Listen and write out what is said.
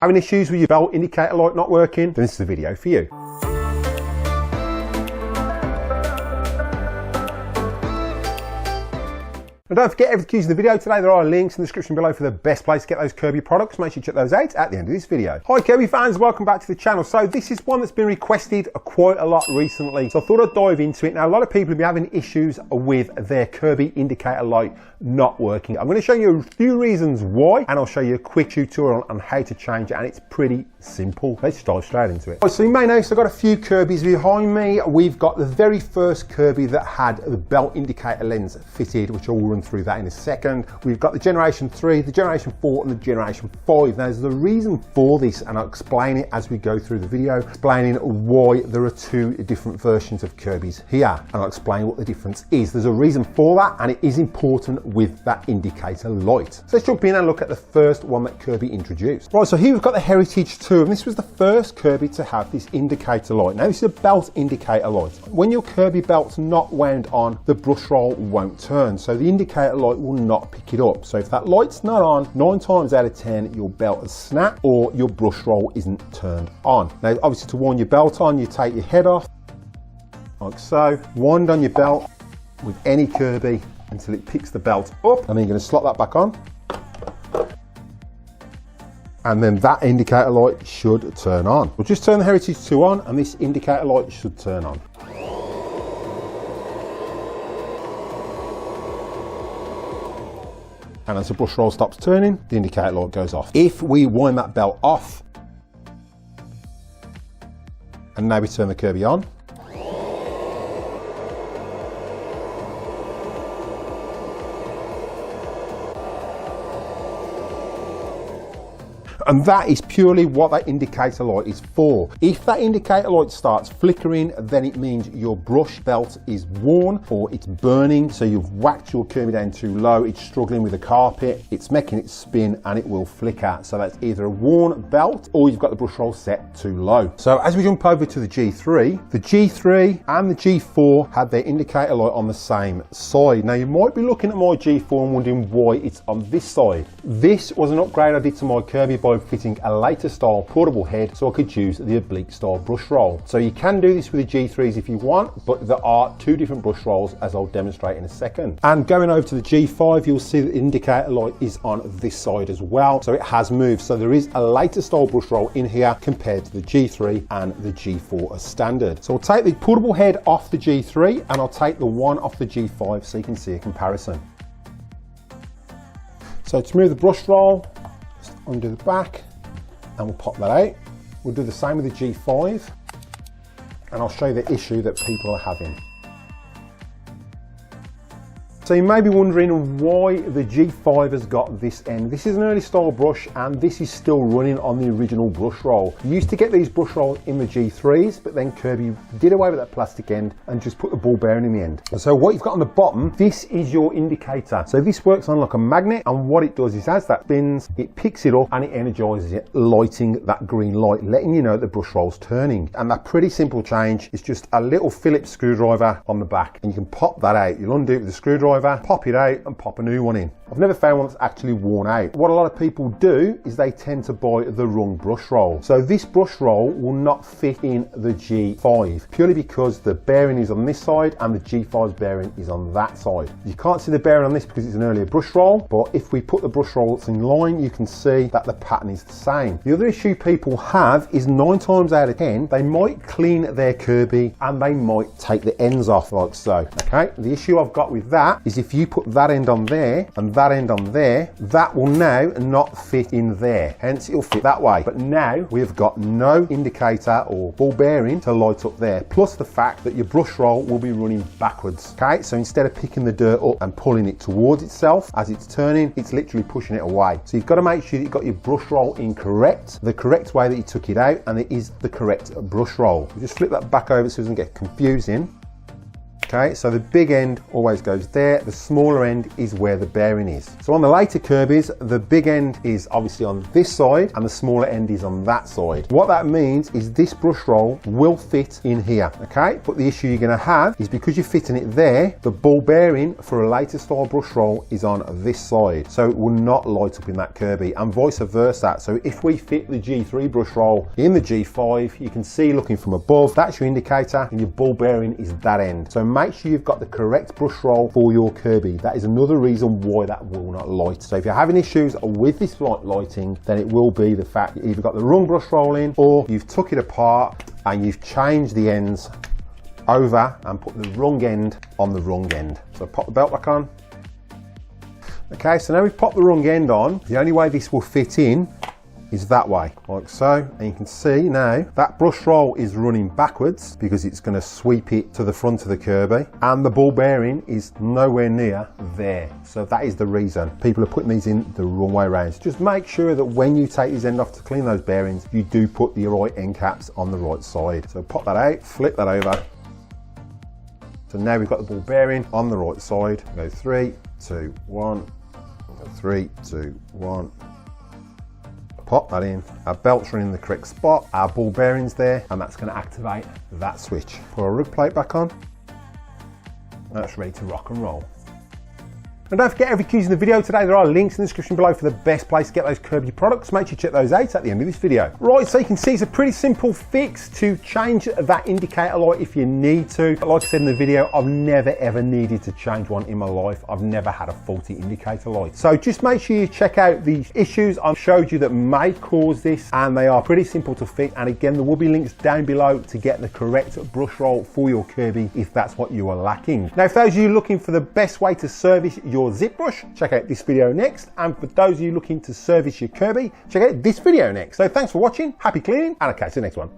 Having issues with your belt indicator light not working? Then this is the video for you. And don't forget, everything using the video today, there are links in the description below for the best place to get those Kirby products. Make sure you check those out at the end of this video. Hi Kirby fans, welcome back to the channel. So this is one that's been requested quite a lot recently. So I thought I'd dive into it. Now a lot of people have been having issues with their Kirby indicator light not working. I'm going to show you a few reasons why, and I'll show you a quick tutorial on how to change it, and it's pretty simple. Let's dive straight into it. So you may notice I've got a few Kirbys behind me. We've got the very first Kirby that had the belt indicator lens fitted, which I will run through that in a second. We've got the Generation 3, the Generation 4 and the Generation 5. Now there's a reason for this, and I'll explain it as we go through the video, explaining why there are two different versions of Kirbys here, and I'll explain what the difference is. There's a reason for that, and it is important with that indicator light. So let's jump in and look at the first one that Kirby introduced. Right, so here we've got the Heritage 2, and this was the first Kirby to have this indicator light. Now this is a belt indicator light. When your Kirby belt's not wound on, the brush roll won't turn, so the indicator light will not pick it up. So if that light's not on, 9 times out of 10 your belt has snapped or your brush roll isn't turned on. Now obviously to wind your belt on, you take your head off like so, wind on your belt with any Kirby until it picks the belt up, and then you're going to slot that back on, and then that indicator light should turn on. We'll just turn the Heritage 2 on and this indicator light should turn on. And as the brush roll stops turning, the indicator light goes off. If we wind that belt off, and now we turn the Kirby on, and that is purely what that indicator light is for. If that indicator light starts flickering, then it means your brush belt is worn or it's burning. So you've whacked your Kirby down too low, it's struggling with the carpet, it's making it spin and it will flicker. So that's either a worn belt or you've got the brush roll set too low. So as we jump over to the G3 and the G4 had their indicator light on the same side. Now you might be looking at my G4 and wondering why it's on this side. This was an upgrade I did to my Kirby by fitting a later style portable head so I could use the oblique style brush roll. So you can do this with the G3s if you want, but there are two different brush rolls as I'll demonstrate in a second. And going over to the G5, you'll see that the indicator light is on this side as well. So it has moved. So there is a later style brush roll in here compared to the G3 and the G4 as standard. So I'll take the portable head off the G3 and I'll take the one off the G5 so you can see a comparison. So to move the brush roll, undo the back and we'll pop that out. We'll do the same with the G5 and I'll show you the issue that people are having. So you may be wondering why the G5 has got this end. This is an early style brush and this is still running on the original brush roll. You used to get these brush rolls in the G3s, but then Kirby did away with that plastic end and just put the ball bearing in the end. So what you've got on the bottom, this is your indicator. So this works on like a magnet, and what it does is as that spins, it picks it up and it energizes it, lighting that green light, letting you know the brush roll's turning. And that pretty simple change is just a little Phillips screwdriver on the back, and you can pop that out. You'll undo it with the screwdriver, pop it out and pop a new one in. I've never found one that's actually worn out. What a lot of people do is they tend to buy the wrong brush roll. So this brush roll will not fit in the G5 purely because the bearing is on this side and the G5's bearing is on that side. You can't see the bearing on this because it's an earlier brush roll, but if we put the brush rolls in line, you can see that the pattern is the same. The other issue people have is 9 times out of 10, they might clean their Kirby and they might take the ends off like so. Okay, the issue I've got with that is if you put that end on there and that end on there, that will now not fit in there. Hence it'll fit that way. But now we've got no indicator or ball bearing to light up there. Plus the fact that your brush roll will be running backwards. Okay, so instead of picking the dirt up and pulling it towards itself as it's turning, it's literally pushing it away. So you've got to make sure that you've got your brush roll in correct, the correct way that you took it out, and it is the correct brush roll. We'll just flip that back over so it doesn't get confusing. Okay, so the big end always goes there, the smaller end is where the bearing is. So on the later Kirbys, the big end is obviously on this side and the smaller end is on that side. What that means is this brush roll will fit in here, okay? But the issue you're gonna have is because you're fitting it there, the ball bearing for a later style brush roll is on this side. So it will not light up in that Kirby and vice versa. So if we fit the G3 brush roll in the G5, you can see looking from above, that's your indicator and your ball bearing is that end. So make sure you've got the correct brush roll for your Kirby. That is another reason why that will not light. So if you're having issues with this lighting, then it will be the fact that you've either got the wrong brush roll in or you've took it apart and you've changed the ends over and put the wrong end on the wrong end. So pop the belt back on. Okay, so now we've popped the wrong end on. The only way this will fit in is that way, like so. And you can see now that brush roll is running backwards because it's going to sweep it to the front of the Kirby, and the ball bearing is nowhere near there. So that is the reason people are putting these in the wrong way around. So just make sure that when you take these end off to clean those bearings, you do put the right end caps on the right side. So pop that out, flip that over. So now we've got the ball bearing on the right side. Go 3, 2, 1. Go 3, 2, 1. Pop that in, our belts are in the correct spot, our ball bearing's there, and that's going to activate that switch. Put our rug plate back on, that's ready to rock and roll. And don't forget, every cue's in the video today, there are links in the description below for the best place to get those Kirby products. Make sure you check those out at the end of this video. Right, so you can see it's a pretty simple fix to change that indicator light if you need to. But like I said in the video, I've never ever needed to change one in my life. I've never had a faulty indicator light. So just make sure you check out the issues I've showed you that may cause this, and they are pretty simple to fix. And again, there will be links down below to get the correct brush roll for your Kirby if that's what you are lacking. Now, for those of you looking for the best way to service your zip brush, check out this video next. And for those of you looking to service your Kirby, check out this video next. So thanks for watching, happy cleaning, and I'll catch you next one.